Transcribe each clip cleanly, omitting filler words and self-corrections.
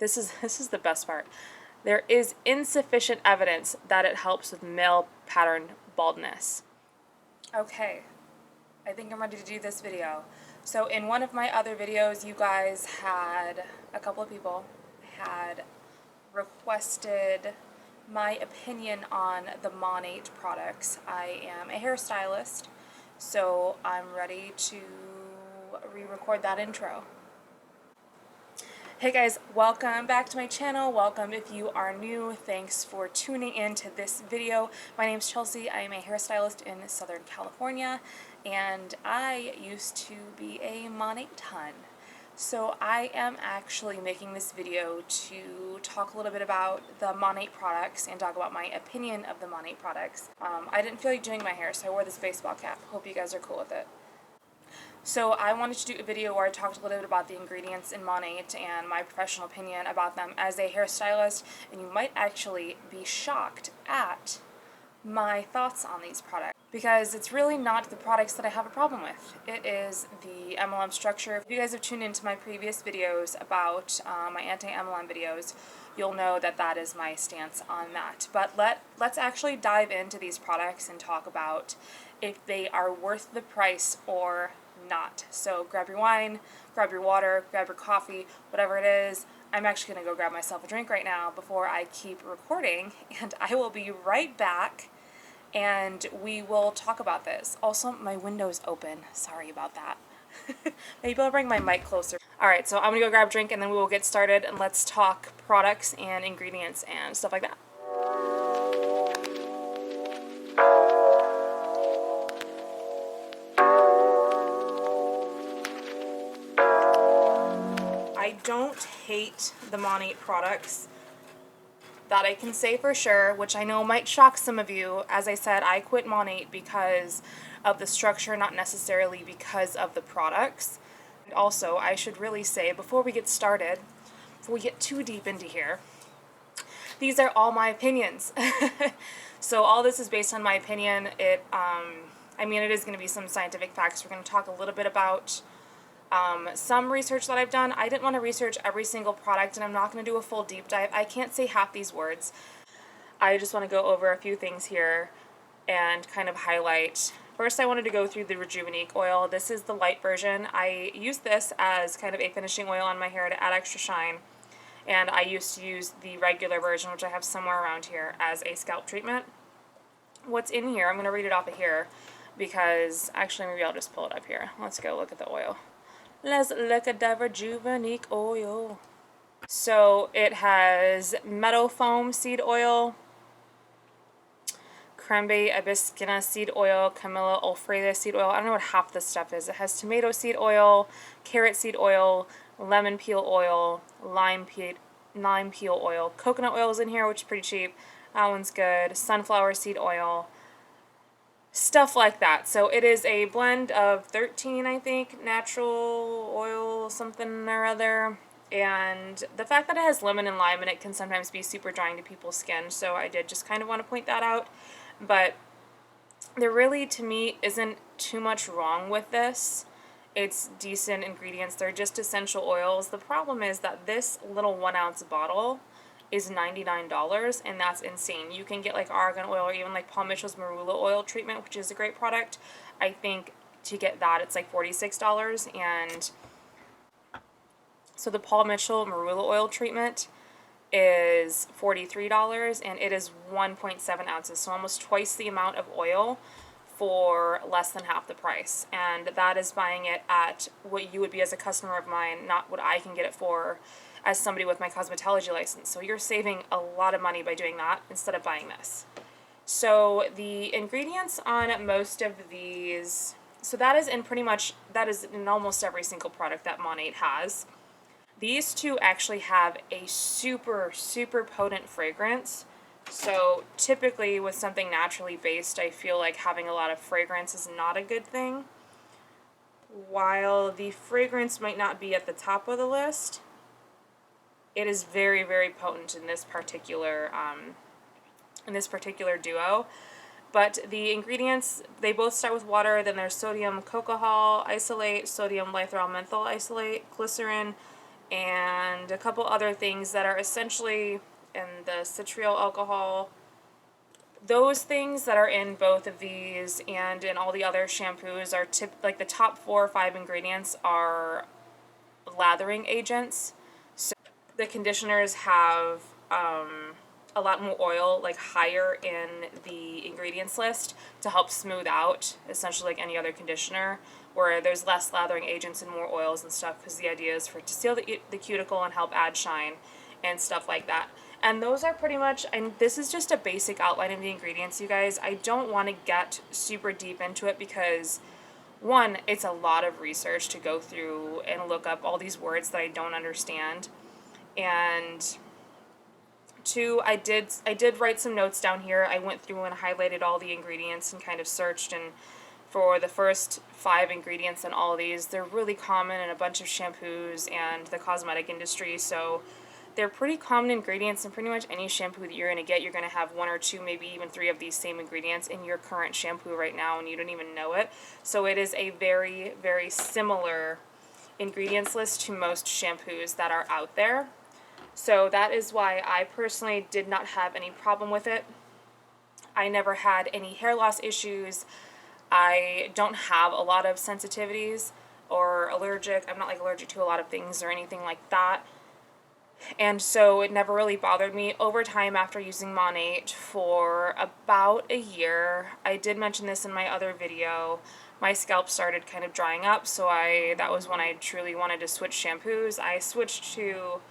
this is the best part. There is insufficient evidence that it helps with male pattern baldness. Okay, I think I'm ready to do this video. So in one of my other videos, you guys had, a couple of people had requested my opinion on the Monat products. I am a hairstylist, so I'm ready to re-record that intro. Hey guys, welcome back to my channel. Welcome if you are new. Thanks for tuning in to this video. My name's Chelsea. I am a hairstylist in Southern California, and I used to be a Monat ton. So I am actually making this video to talk a little bit about the Monat products and talk about my opinion of the Monat products. I didn't feel like doing my hair, so I wore this baseball cap. Hope you guys are cool with it. So I wanted to do a video where I talked a little bit about the ingredients in Monat and my professional opinion about them as a hairstylist, and you might actually be shocked at my thoughts on these products, because it's really not the products that I have a problem with. It is the MLM structure. If you guys have tuned into my previous videos about my anti-MLM videos, you'll know that that is my stance on that. But let's actually dive into these products and talk about if they are worth the price or not. So grab your wine, grab your water, grab your coffee, whatever it is. I'm actually going to go grab myself a drink right now before I keep recording, and I will be right back and we will talk about this. Also, my window's open. Sorry about that. Maybe I'll bring my mic closer. Alright, so I'm going to go grab a drink and then we will get started, and let's talk products and ingredients and stuff like that. I don't hate the Monat products. That I can say for sure, which I know might shock some of you. As I said, I quit Monat because of the structure, not necessarily because of the products. And also, I should really say, before we get started, before we get too deep into here, these are all my opinions. So all this is based on my opinion. I mean, it is going to be some scientific facts. We're going to talk a little bit about some research that I've done. I didn't want to research every single product, and I'm not going to do a full deep dive. I can't say half these words. I just want to go over a few things here and kind of highlight. First, I wanted to go through the Rejuveniq Oil. This is the light version. I use this as kind of a finishing oil on my hair to add extra shine, and I used to use the regular version, which I have somewhere around here, as a scalp treatment. What's in here, I'm going to read it off of here, because actually maybe I'll just pull it up here. Let's go look at the oil. Let's look at the Rejuveniq Oil. So it has meadow foam seed oil, Crembe Abiskina seed oil, Camilla olfreda seed oil. I don't know what half this stuff is. It has tomato seed oil, carrot seed oil, lemon peel oil, lime peel oil. Coconut oil is in here, which is pretty cheap. That one's good. Sunflower seed oil. Stuff like that. So it is a blend of 13, I think, natural oil, something or other. And the fact that it has lemon and lime in it can sometimes be super drying to people's skin. So I did just kind of want to point that out. But there really, to me, isn't too much wrong with this. It's decent ingredients. They're just essential oils. The problem is that this little 1 ounce bottle is $99, and that's insane. You can get like argan oil or even like Paul Mitchell's marula oil treatment, which is a great product. I think to get that it's like $46, and so the Paul Mitchell marula oil treatment is $43, and it is 1.7 ounces, so almost twice the amount of oil for less than half the price. And that is buying it at what you would be as a customer of mine, not what I can get it for as somebody with my cosmetology license. So you're saving a lot of money by doing that instead of buying this. So the ingredients on most of these, so that is in almost every single product that Monat has. These two actually have a super, super potent fragrance. So typically with something naturally based, I feel like having a lot of fragrance is not a good thing. While the fragrance might not be at the top of the list, it is very, very potent in this particular duo. But the ingredients, they both start with water. Then there's sodium cocohol isolate, sodium lythyrol menthol isolate, glycerin, and a couple other things that are essentially in the citral alcohol. Those things that are in both of these and in all the other shampoos are like the top 4 or 5 ingredients are lathering agents. So the conditioners have a lot more oil, like higher in the ingredients list to help smooth out, essentially like any other conditioner, where there's less lathering agents and more oils and stuff, because the idea is to seal the cuticle and help add shine and stuff like that. And those are pretty much, and this is just a basic outline of the ingredients, you guys. I don't want to get super deep into it because, one, it's a lot of research to go through and look up all these words that I don't understand. And two, I did write some notes down here. I went through and highlighted all the ingredients and kind of searched, and for the first 5 ingredients in all of these, they're really common in a bunch of shampoos and the cosmetic industry, so they're pretty common ingredients in pretty much any shampoo that you're going to get. You're going to have 1 or 2, maybe even 3 of these same ingredients in your current shampoo right now, and you don't even know it. So it is a very, very similar ingredients list to most shampoos that are out there. So that is why I personally did not have any problem with it. I never had any hair loss issues. I don't have a lot of sensitivities or allergic. I'm not like allergic to a lot of things or anything like that. And so it never really bothered me. Over time, after using Monat for about a year, I did mention this in my other video, my scalp started kind of drying up, so that was when I truly wanted to switch shampoos. I switched to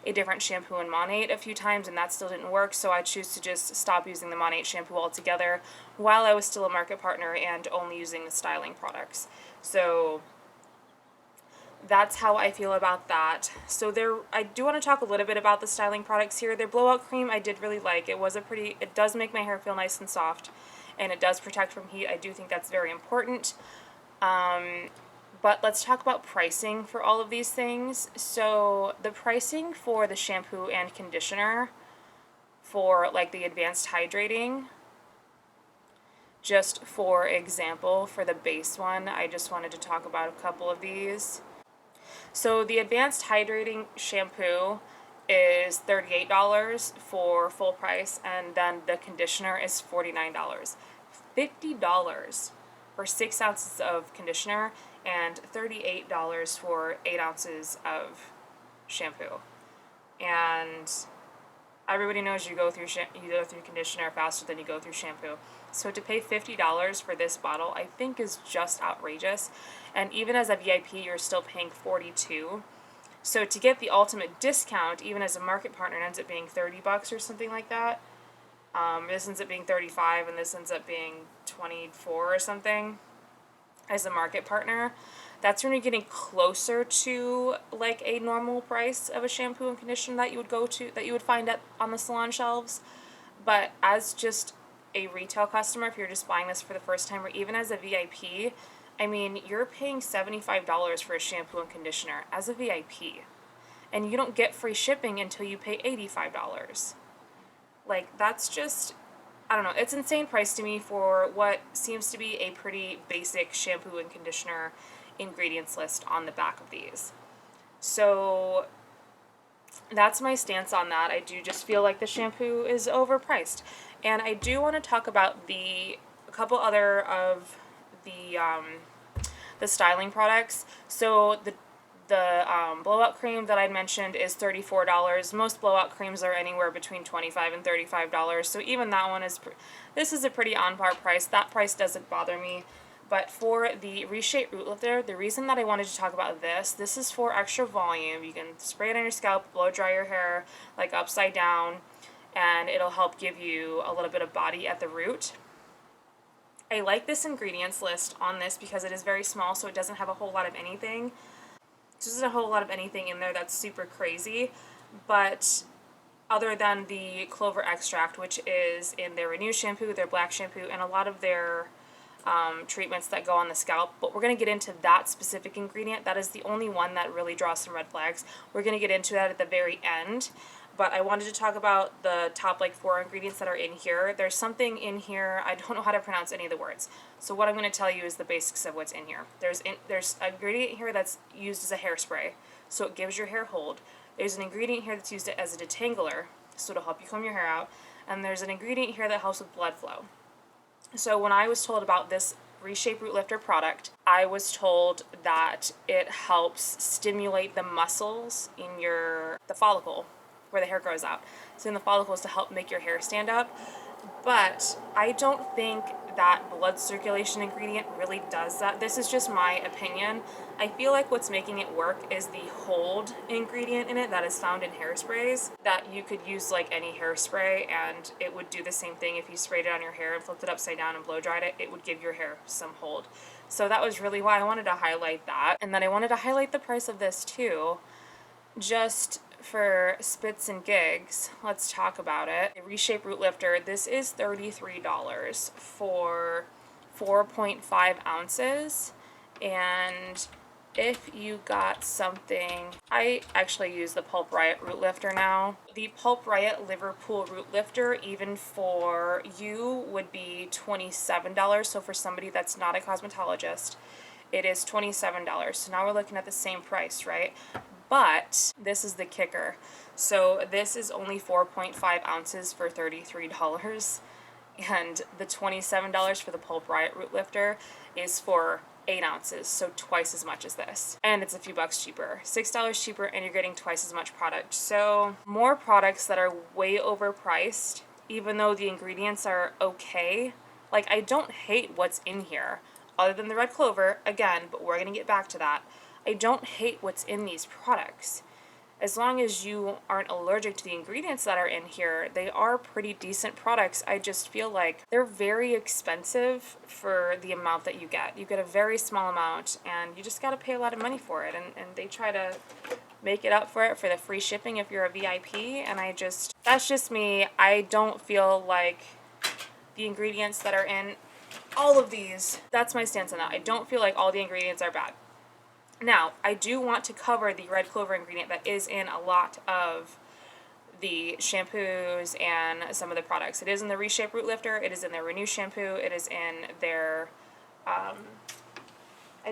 a different shampoo in Monat a few times, and that still didn't work, so I choose to just stop using the Monat shampoo altogether while I was still a market partner and only using the styling products. So that's how I feel about that. So I do want to talk a little bit about the styling products here. Their Blowout Cream I did really like. It does make my hair feel nice and soft, and it does protect from heat. I do think that's very important. But let's talk about pricing for all of these things. So the pricing for the shampoo and conditioner for like the advanced hydrating, just for example, for the base one, I just wanted to talk about a couple of these. So the advanced hydrating shampoo is $38 for full price, and then the conditioner is $49. $50 for 6 ounces of conditioner and $38 for 8 ounces of shampoo. And everybody knows you go through conditioner faster than you go through shampoo. So to pay $50 for this bottle, I think is just outrageous. And even as a VIP, you're still paying $42. So to get the ultimate discount, even as a market partner, it ends up being $30 or something like that. This ends up being $35, and this ends up being $24 or something as a market partner. That's when you're getting closer to like a normal price of a shampoo and conditioner that you would find on the salon shelves. But as just a retail customer, if you're just buying this for the first time, or even as a VIP, I mean, you're paying $75 for a shampoo and conditioner as a VIP. And you don't get free shipping until you pay $85. Like, that's just, I don't know, it's insane price to me for what seems to be a pretty basic shampoo and conditioner ingredients list on the back of these. So that's my stance on that. I do just feel like the shampoo is overpriced. And I do want to talk about a couple other of the styling products. So the blowout cream that I mentioned is $34. Most blowout creams are anywhere between $25 and $35. So even that one this is a pretty on par price. That price doesn't bother me. But for the Reshape Root Lifter, the reason that I wanted to talk about this is for extra volume. You can spray it on your scalp, blow dry your hair like upside down, and it'll help give you a little bit of body at the root. I like this ingredients list on this because it is very small, so it doesn't have a whole lot of anything. There's a whole lot of anything in there that's super crazy, but other than the clover extract, which is in their Renew shampoo, their black shampoo, and a lot of their treatments that go on the scalp, but we're going to get into that specific ingredient. That is the only one that really draws some red flags. We're going to get into that at the very end, but I wanted to talk about the top 4 ingredients that are in here. There's something in here, I don't know how to pronounce any of the words, so what I'm going to tell you is the basics of what's in here. There's an ingredient here that's used as a hairspray so it gives your hair hold. There's an ingredient here that's used as a detangler, so it'll help you comb your hair out. And there's an ingredient here that helps with blood flow. So when I was told about this Reshape Root Lifter product, I was told that it helps stimulate the muscles in the follicle where the hair grows out. So in the follicles to help make your hair stand up. But I don't think that blood circulation ingredient really does that. This is just my opinion. I feel like what's making it work is the hold ingredient in it that is found in hairsprays, that you could use like any hairspray and it would do the same thing. If you sprayed it on your hair and flipped it upside down and blow dried it, it would give your hair some hold. So that was really why I wanted to highlight that. And then I wanted to highlight the price of this too, just for spits and gigs. Let's talk about it. A Reshape Root Lifter, this is $33 for 4.5 ounces. And if you got something, I actually use the Pulp Riot Root Lifter now. The Pulp Riot Liverpool Root Lifter, even for you, would be $27. So for somebody that's not a cosmetologist, it is $27. So now we're looking at the same price, right? But this is the kicker. So this is only 4.5 ounces for $33. And the $27 for the Pulp Riot Root Lifter is for 8 ounces, so twice as much as this. And it's a few bucks cheaper. $6 cheaper, and you're getting twice as much product. So more products that are way overpriced, even though the ingredients are okay. Like, I don't hate what's in here, other than the red clover, again, but we're gonna get back to that. I don't hate what's in these products. As long as you aren't allergic to the ingredients that are in here, they are pretty decent products. I just feel like they're very expensive for the amount that you get. You get a very small amount, and you just gotta pay a lot of money for it. And they try to make it up for it for the free shipping if you're a VIP, and that's just me. I don't feel like the ingredients that are in all of these, that's my stance on that. I don't feel like all the ingredients are bad. Now, I do want to cover the red clover ingredient that is in a lot of the shampoos and some of the products. It is in the Reshape Root Lifter, it is in their Renew shampoo, it is in their, I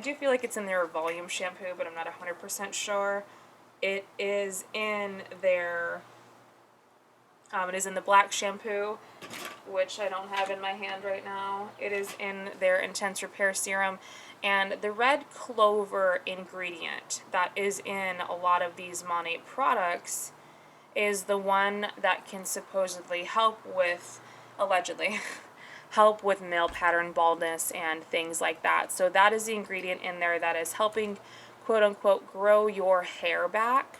do feel like it's in their volume shampoo, but I'm not 100% sure. It is in their, it is in the black shampoo, which I don't have in my hand right now. It is in their Intense Repair Serum. And the red clover ingredient that is in a lot of these Monat products is the one that can supposedly help with, allegedly, help with male pattern baldness and things like that. So that is the ingredient in there that is helping, quote unquote, grow your hair back.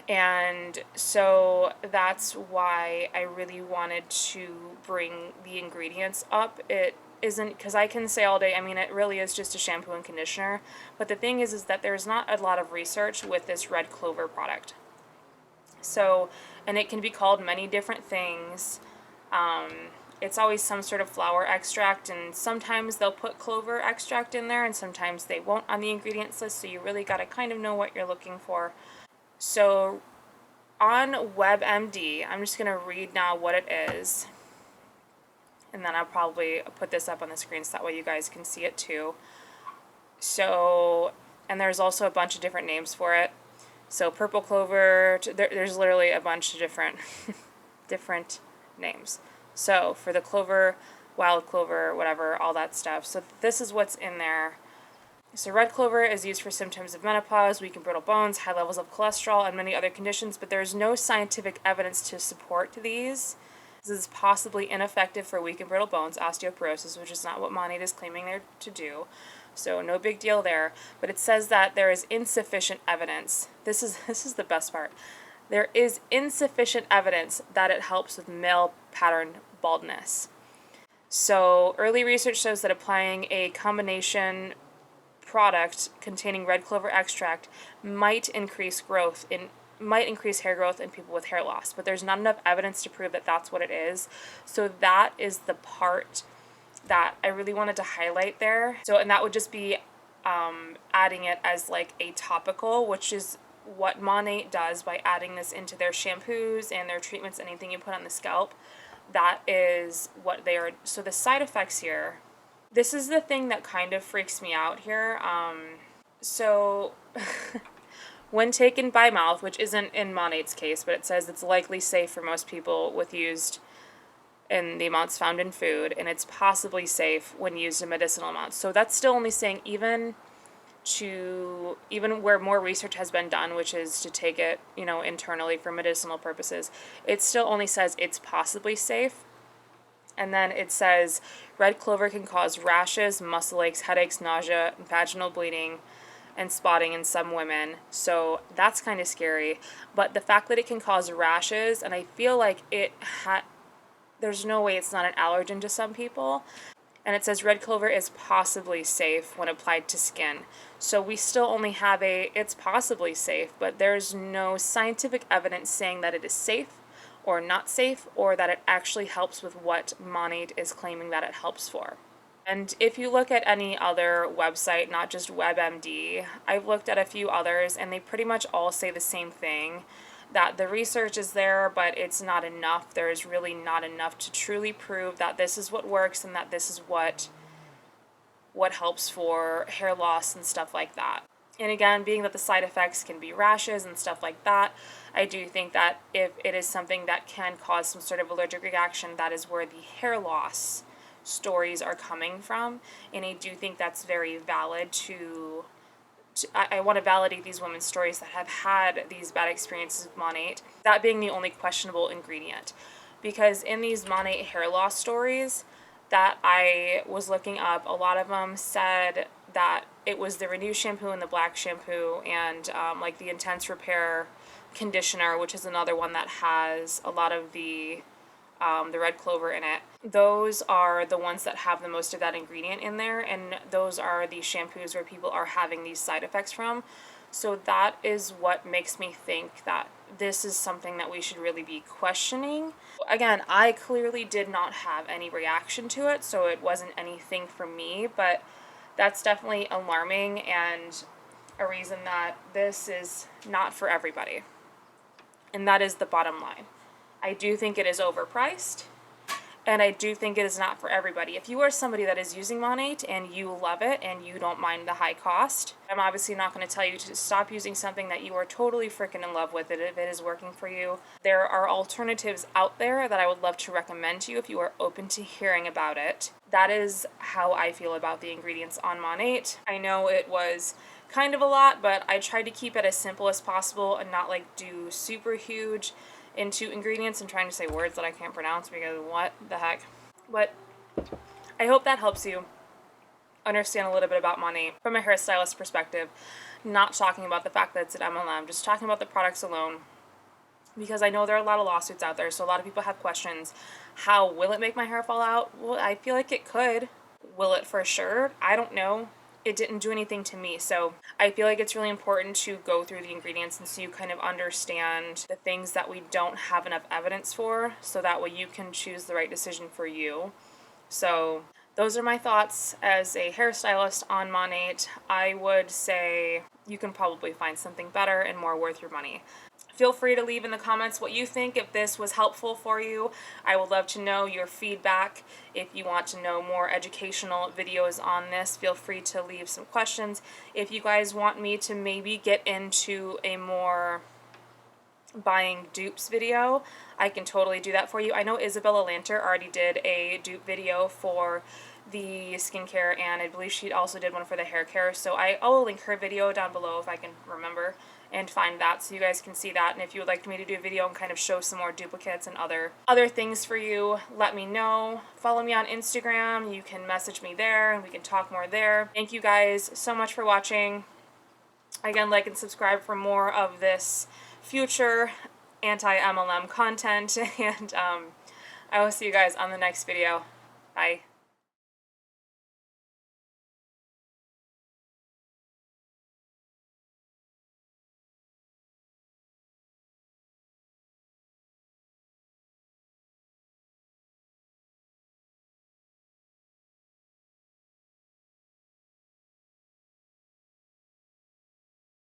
And so that's why I really wanted to bring the ingredients up. It isn't, because I can say all day, I mean, it really is just a shampoo and conditioner. But the thing is that there's not a lot of research with this red clover product. So, and it can be called many different things. It's always some sort of flower extract, and sometimes they'll put clover extract in there, and sometimes they won't on the ingredients list, so you really got to kind of know what you're looking for. So on WebMD, I'm just going to read now what it is, and then I'll probably put this up on the screen so that way you guys can see it too. So, and there's also a bunch of different names for it. So purple clover, there's literally a bunch of different different names. So for the clover, wild clover, whatever, all that stuff. So this is what's in there. So red clover is used for symptoms of menopause, weak and brittle bones, high levels of cholesterol, and many other conditions, but there's no scientific evidence to support these. This is possibly ineffective for weak and brittle bones, osteoporosis, which is not what Monat is claiming they're to do. So no big deal there. But it says that there is insufficient evidence. This is the best part. There is insufficient evidence that it helps with male pattern baldness. So early research shows that applying a combination product containing red clover extract might increase hair growth in people with hair loss, but there's not enough evidence to prove that that's what it is. So that is the part that I really wanted to highlight there. So, and that would just be adding it as like a topical, which is what Monat does by adding this into their shampoos and their treatments, anything you put on the scalp. That is what they are. So the side effects here, this is the thing that kind of freaks me out here. So when taken by mouth, which isn't in Monat's case, but it says it's likely safe for most people with used in the amounts found in food, and it's possibly safe when used in medicinal amounts. So that's still only saying even where more research has been done, which is to take it, internally for medicinal purposes, it still only says it's possibly safe. And then it says red clover can cause rashes, muscle aches, headaches, nausea, vaginal bleeding, and spotting in some women. So that's kind of scary. But the fact that it can cause rashes, and I feel like there's no way it's not an allergen to some people. And it says red clover is possibly safe when applied to skin. So we still only have it's possibly safe, but there's no scientific evidence saying that it is safe or not safe, or that it actually helps with what Monat is claiming that it helps for. And if you look at any other website, not just WebMD, I've looked at a few others, and they pretty much all say the same thing, that the research is there, but it's not enough. There is really not enough to truly prove that this is what works and that this is what helps for hair loss and stuff like that. And again, being that the side effects can be rashes and stuff like that, I do think that if it is something that can cause some sort of allergic reaction, that is where the hair loss stories are coming from. And I do think that's very valid I want to validate these women's stories that have had these bad experiences with Monat, that being the only questionable ingredient. Because in these Monat hair loss stories that I was looking up, a lot of them said that it was the Renew shampoo and the black shampoo and like the Intense Repair conditioner, which is another one that has a lot of the red clover in it. Those are the ones that have the most of that ingredient in there, and those are the shampoos where people are having these side effects from. So that is what makes me think that this is something that we should really be questioning. Again, I clearly did not have any reaction to it, so it wasn't anything for me, but that's definitely alarming and a reason that this is not for everybody. And that is the bottom line. I do think it is overpriced, and I do think it is not for everybody. If you are somebody that is using Monat and you love it and you don't mind the high cost, I'm obviously not going to tell you to stop using something that you are totally freaking in love with if it is working for you. There are alternatives out there that I would love to recommend to you if you are open to hearing about it. That is how I feel about the ingredients on Monat. I know it was kind of a lot, but I tried to keep it as simple as possible and not like do super huge into ingredients. I'm trying to say words that I can't pronounce because what the heck. But I hope that helps you understand a little bit about Monat from a hairstylist perspective, not talking about the fact that it's an MLM, just talking about the products alone, because I know there are a lot of lawsuits out there, so a lot of people have questions. How will it make my hair fall out? Well, I feel like it could. Will it for sure? I don't know. It didn't do anything to me. So I feel like it's really important to go through the ingredients and so you kind of understand the things that we don't have enough evidence for, so that way you can choose the right decision for you. So those are my thoughts as a hairstylist on Monat. I would say you can probably find something better and more worth your money. Feel free to leave in the comments what you think, if this was helpful for you. I would love to know your feedback. If you want to know more educational videos on this, feel free to leave some questions. If you guys want me to maybe get into a more buying dupes video, I can totally do that for you. I know Isabella Lanter already did a dupe video for the skincare, and I believe she also did one for the hair care, so I'll link her video down below if I can remember and find that, so you guys can see that. And if you would like me to do a video and kind of show some more duplicates and other things for you, let me know. Follow me on Instagram. You can message me there and we can talk more there. Thank you guys so much for watching. Again, like and subscribe for more of this future anti-MLM content, and I will see you guys on the next video. Bye.